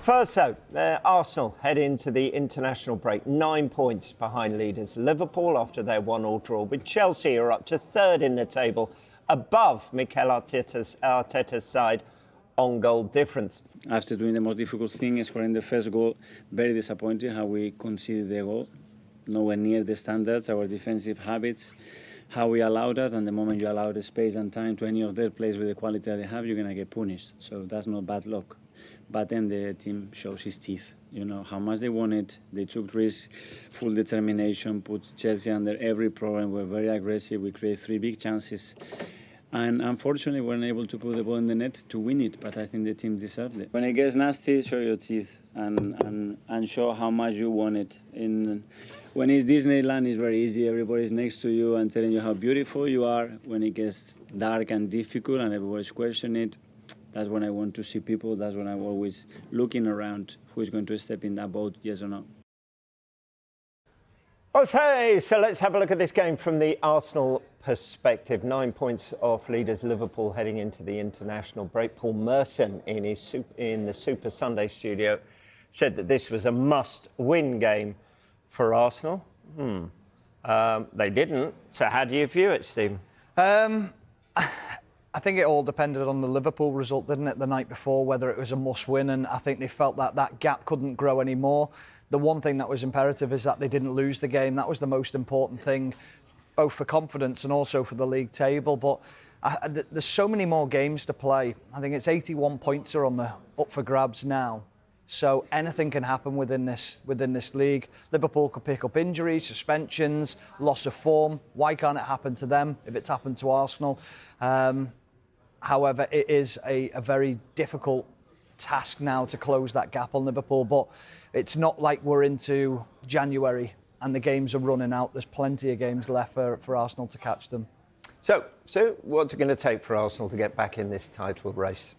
First though, Arsenal head into the international break 9 points behind leaders Liverpool after their 1-1 draw, with Chelsea are up to third in the table, above Mikel Arteta's side on goal difference. After doing the most difficult thing, scoring the first goal, very disappointing how we conceded the goal. Nowhere near the standards, our defensive habits, how we allow that, and the moment you allow the space and time to any of their players with the quality that they have, you're going to get punished. So that's not bad luck. But then the team shows its teeth. You know how much they wanted. They took risks, full determination, put Chelsea under every problem. We're very aggressive. We create 3 big chances. And unfortunately, we weren't able to put the ball in the net to win it, but I think the team deserved it. When it gets nasty, show your teeth and show how much you want it. When it's Disneyland, it's very easy. Everybody's next to you and telling you how beautiful you are. When it gets dark and difficult and everybody's questioning it, that's when I want to see people. That's when I'm always looking around who is going to step in that boat, yes or no. Okay, so let's have a look at this game from the Arsenal perspective. 9 points off leaders Liverpool heading into the international break. Paul Merson in the Super Sunday studio said that this was a must-win game for Arsenal. They didn't. So how do you view it, Stephen? I think it all depended on the Liverpool result, didn't it, the night before, whether it was a must-win, and I think they felt that that gap couldn't grow anymore. The one thing that was imperative is that they didn't lose the game. That was the most important thing, both for confidence and also for the league table. But there's so many more games to play. I think it's 81 points are up for grabs now. So anything can happen within this league. Liverpool could pick up injuries, suspensions, loss of form. Why can't it happen to them if it's happened to Arsenal? However, it is a very difficult task now to close that gap on Liverpool, but it's not like we're into January and the games are running out. There's plenty of games left for Arsenal to catch them. So what's it going to take for Arsenal to get back in this title race?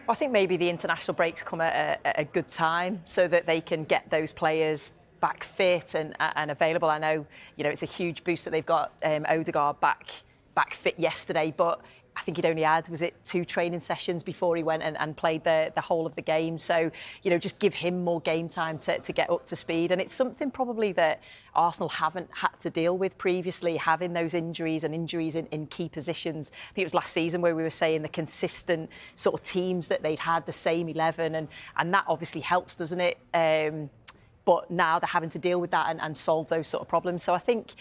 I think maybe the international breaks come at a good time so that they can get those players back fit and available. I know, it's a huge boost that they've got Odegaard back fit yesterday, but I think he'd only had, 2 training sessions before he went and played the whole of the game. So, just give him more game time to get up to speed. And it's something probably that Arsenal haven't had to deal with previously, having those injuries in key positions. I think it was last season where we were saying the consistent sort of teams that they'd had, the same 11. And that obviously helps, doesn't it? But now they're having to deal with that and solve those sort of problems. So I think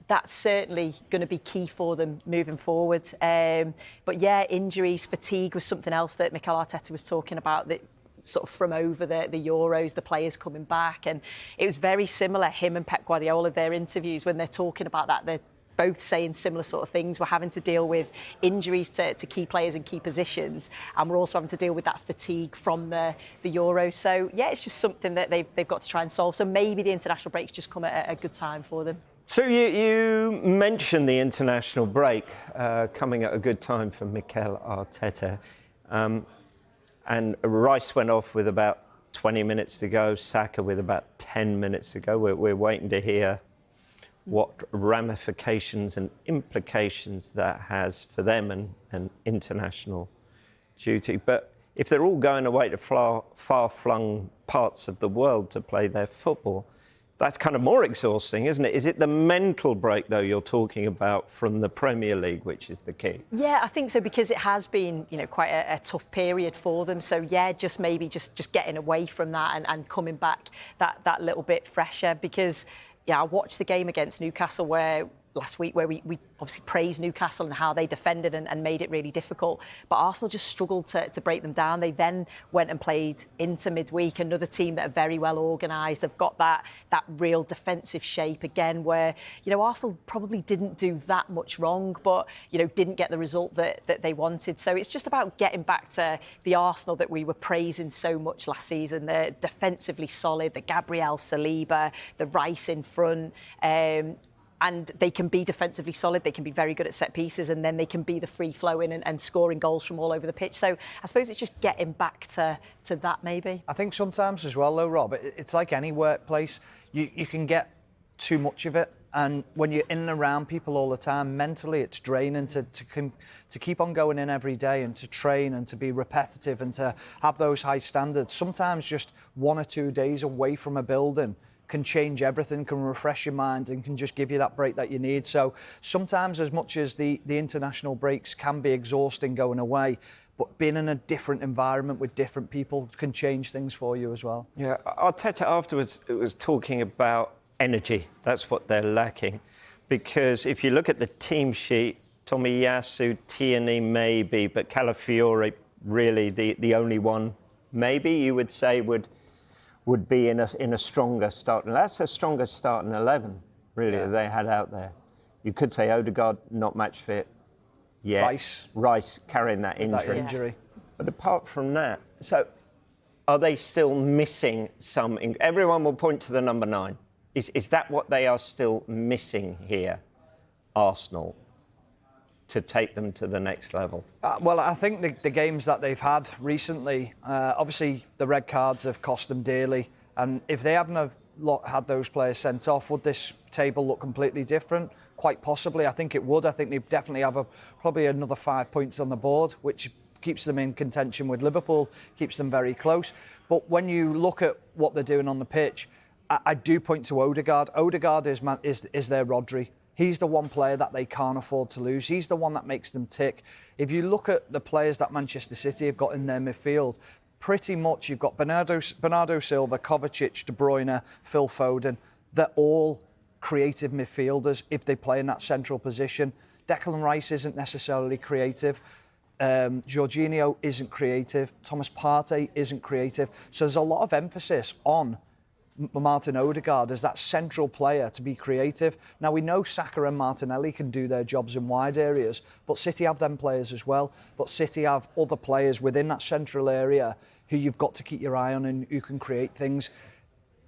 that's certainly going to be key for them moving forward. But yeah, injuries, fatigue was something else that Mikel Arteta was talking about, that sort of from over the Euros, the players coming back. And it was very similar, him and Pep Guardiola, their interviews, when they're talking about that, they're both saying similar sort of things. We're having to deal with injuries to key players in key positions, and we're also having to deal with that fatigue from the Euros. So yeah, it's just something that they've got to try and solve. So maybe the international breaks just come at a good time for them. So you mentioned the international break coming at a good time for Mikel Arteta. And Rice went off with about 20 minutes to go, Saka with about 10 minutes to go. We're waiting to hear what ramifications and implications that has for them and international duty. But if they're all going away to far-flung parts of the world to play their football, that's kind of more exhausting, isn't it? Is it the mental break, though, you're talking about from the Premier League, which is the key? Yeah, I think so, because it has been, quite a tough period for them. So, yeah, just maybe just getting away from that and coming back that little bit fresher. Because, yeah, I watched the game against Newcastle last week where we obviously praised Newcastle and how they defended and made it really difficult. But Arsenal just struggled to break them down. They then went and played Inter midweek, another team that are very well organised. They've got that real defensive shape again where, Arsenal probably didn't do that much wrong, but, didn't get the result that they wanted. So it's just about getting back to the Arsenal that we were praising so much last season. They're defensively solid, the Gabriel Saliba, the Rice in front, and they can be defensively solid, they can be very good at set pieces, and then they can be the free-flowing and scoring goals from all over the pitch. So I suppose it's just getting back to that, maybe. I think sometimes as well, though, Rob, it's like any workplace. You can get too much of it, And when you're in and around people all the time, mentally it's draining to keep on going in every day and to train and to be repetitive and to have those high standards. Sometimes just 1 or 2 days away from a building can change everything, can refresh your mind and can just give you that break that you need. So sometimes, as much as the international breaks can be exhausting going away, but being in a different environment with different people can change things for you as well. Yeah, Arteta afterwards was talking about energy. That's what they're lacking. Because if you look at the team sheet, Tomiyasu, Tierney maybe, but Calafiore really the only one maybe you would say would be in a stronger start. And that's a stronger starting 11, really, that they had out there. You could say Odegaard not match fit. Yeah, Rice carrying that injury. But apart from that, so are they still missing some? Everyone will point to the number 9. Is that what they are still missing here, Arsenal, to take them to the next level? Well, I think the games that they've had recently, obviously the red cards have cost them dearly. And if they hadn't have had those players sent off, would this table look completely different? Quite possibly. I think it would. I think they definitely have probably another 5 points on the board, which keeps them in contention with Liverpool, keeps them very close. But when you look at what they're doing on the pitch, I do point to Odegaard. Odegaard is their Rodri. He's the one player that they can't afford to lose. He's the one that makes them tick. If you look at the players that Manchester City have got in their midfield, pretty much you've got Bernardo Silva, Kovacic, De Bruyne, Phil Foden. They're all creative midfielders if they play in that central position. Declan Rice isn't necessarily creative. Jorginho isn't creative. Thomas Partey isn't creative. So there's a lot of emphasis on Martin Odegaard as that central player to be creative. Now, we know Saka and Martinelli can do their jobs in wide areas, but City have them players as well. But City have other players within that central area who you've got to keep your eye on and who can create things.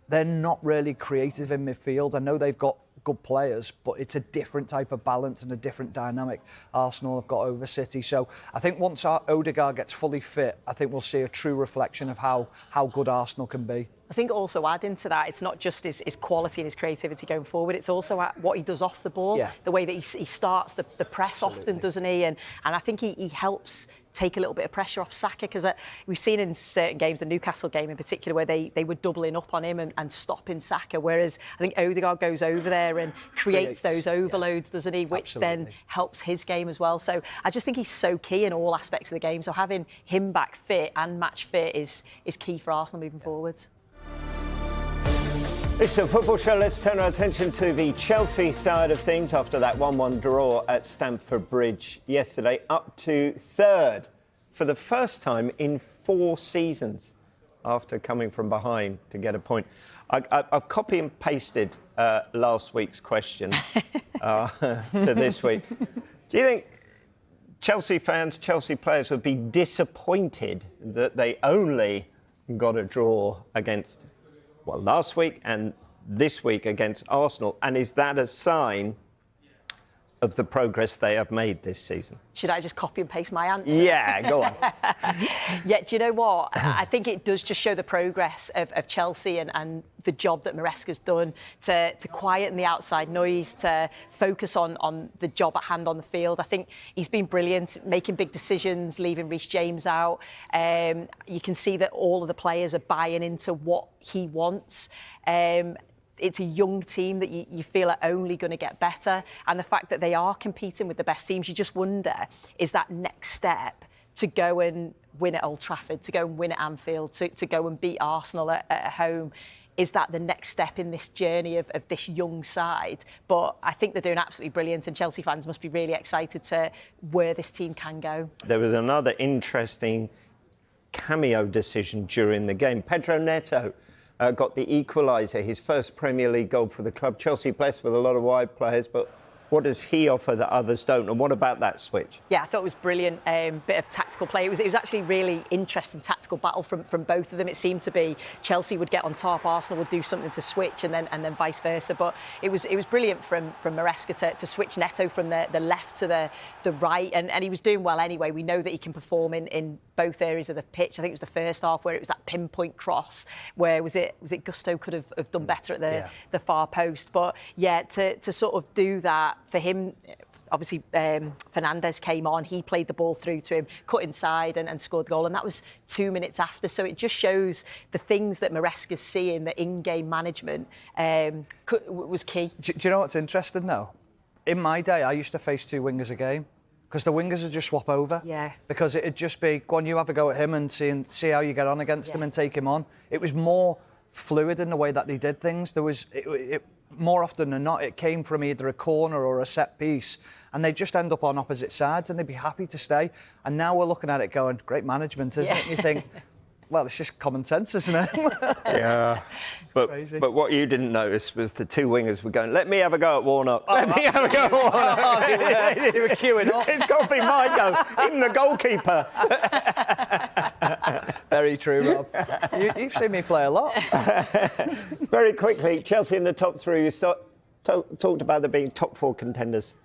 They're not really creative in midfield. I know they've got good players, but it's a different type of balance and a different dynamic Arsenal have got over City. So I think once Odegaard gets fully fit, I think we'll see a true reflection of how good Arsenal can be. I think also adding to that, it's not just his quality and his creativity going forward, it's also what he does off the ball, the way that he starts the press often, doesn't he? And I think he helps take a little bit of pressure off Saka, because we've seen in certain games, the Newcastle game in particular, where they were doubling up on him and stopping Saka, whereas I think Odegaard goes over there and creates those overloads, doesn't he, which then helps his game as well. So I just think he's so key in all aspects of the game. So having him back fit and match fit is key for Arsenal moving forward. It's a football show. Let's turn our attention to the Chelsea side of things after that 1-1 draw at Stamford Bridge yesterday, up to third for the first time in 4 seasons after coming from behind to get a point. I've copy and pasted last week's question to this week. Do you think Chelsea fans, Chelsea players would be disappointed that they only got a draw against, well, last week and this week against Arsenal? And is that a sign of the progress they have made this season? Should I just copy and paste my answer? Yeah, go on. Yeah, do you know what? I think it does just show the progress of Chelsea and the job that Maresca's done to quieten the outside noise, to focus on the job at hand on the field. I think he's been brilliant, making big decisions, leaving Reece James out. You can see that all of the players are buying into what he wants. It's a young team that you feel are only going to get better. And the fact that they are competing with the best teams, you just wonder, is that next step to go and win at Old Trafford, to go and win at Anfield, to go and beat Arsenal at home? Is that the next step in this journey of this young side? But I think they're doing absolutely brilliant, and Chelsea fans must be really excited to where this team can go. There was another interesting cameo decision during the game. Pedro Neto got the equaliser, his first Premier League goal for the club. Chelsea blessed with a lot of wide players, but what does he offer that others don't? And what about that switch? Yeah, I thought it was brilliant. Bit of tactical play. It was actually really interesting tactical battle from both of them. It seemed to be Chelsea would get on top, Arsenal would do something to switch, and then vice versa. But it was brilliant from Maresca to switch Neto from the left to the right, and he was doing well anyway. We know that he can perform in both areas of the pitch. I think it was the first half where it was that pinpoint cross where was it Gusto could have done better at the far post. But yeah, to sort of do that for him, obviously Fernandes came on, he played the ball through to him, cut inside and scored the goal, and that was 2 minutes after. So it just shows the things that Maresca's seeing, the in-game management was key. Do you know what's interesting now? In my day, I used to face 2 wingers a game because the wingers would just swap over. Yeah. Because it'd just be, go on, you have a go at him and see how you get on against him and take him on. It was more fluid in the way that they did things. There was, more often than not, it came from either a corner or a set piece, and they'd just end up on opposite sides and they'd be happy to stay. And now we're looking at it going, great management, isn't it? And you think, well, it's just common sense, isn't it? Yeah, but what you didn't notice was the 2 wingers were going, let me have a go at Warnock. Let me have a go at Warnock. They were queuing up. It's got to be my go. Even the goalkeeper. Very true, Rob. You've seen me play a lot. Very quickly, Chelsea in the top 3. You talked about them being top 4 contenders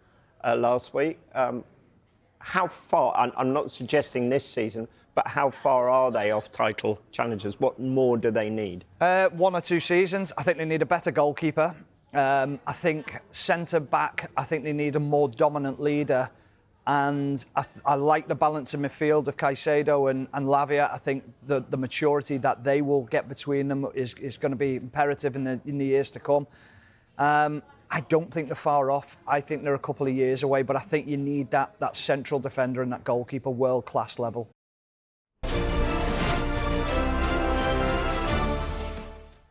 last week. How far, I'm not suggesting this season, but how far are they off title challenges? What more do they need? 1 or 2 seasons. I think they need a better goalkeeper. I think centre-back, I think they need a more dominant leader. And I like the balance in midfield of Caicedo and Lavia. I think the maturity that they will get between them is going to be imperative in the years to come. I don't think they're far off. I think they're a couple of years away, but I think you need that central defender and that goalkeeper world-class level.